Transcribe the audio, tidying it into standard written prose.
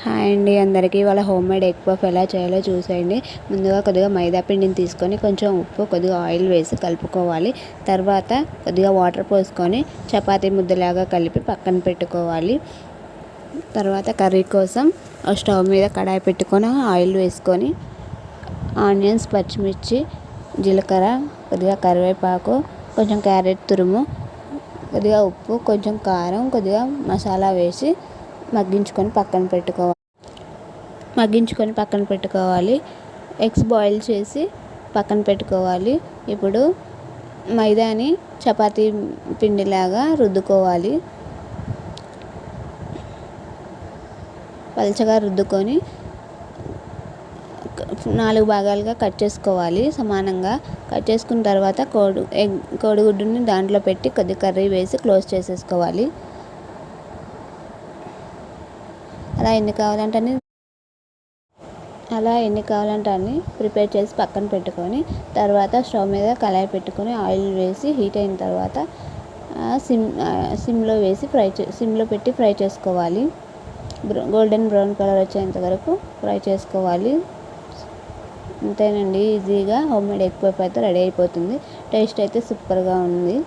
Hi అండి అందరికీ. వాళ్ళ హోమ్ మేడ్ ఎగ్ పఫ్ ఎలా చేయాలో చూసేయండి. ముందుగా కొద్దిగా మైదా పిండిని తీసుకొని కొంచెం ఉప్పు, కొద్దిగా ఆయిల్ వేసి కలుపుకోవాలి. తర్వాత కొద్దిగా వాటర్ పోసుకొని చపాతీ ముద్దలాగా కలిపి పక్కన పెట్టుకోవాలి. తర్వాత కర్రీ కోసం స్టవ్ మీద కడాయి పెట్టుకొని ఆయిల్ వేసుకొని ఆనియన్స్, పచ్చిమిర్చి, జీలకర్ర, కొద్దిగా కరివేపాకు, కొంచెం క్యారెట్ తురుము, కొద్దిగా ఉప్పు, కొంచెం కారం, కొద్దిగా మసాలా వేసి మగ్గించుకొని పక్కన పెట్టుకోవాలి. ఎగ్స్ బాయిల్ చేసి పక్కన పెట్టుకోవాలి. ఇప్పుడు మైదాని చపాతీ పిండిలాగా రుద్దుకోవాలి. పలచగా రుద్దుకొని 4 భాగాలుగా కట్ చేసుకోవాలి. సమానంగా కట్ చేసుకున్న తర్వాత కోడిగుడ్డుని దాంట్లో పెట్టి కొద్ది కర్రీ వేసి క్లోజ్ చేసేసుకోవాలి. అలా ఎన్ని కావాలంటే అన్ని ప్రిపేర్ చేసి పక్కన పెట్టుకొని తర్వాత స్టవ్ మీద కళాయి పెట్టుకొని ఆయిల్ వేసి హీట్ అయిన తర్వాత సిమ్లో పెట్టి ఫ్రై చేసుకోవాలి. గోల్డెన్ బ్రౌన్ కలర్ వచ్చేంత వరకు ఫ్రై చేసుకోవాలి. అంతేనండి, ఈజీగా హోమ్ మేడ్ ఎగ్ పఫ్ అయితే రెడీ అయిపోతుంది. టేస్ట్ అయితే సూపర్గా ఉంది.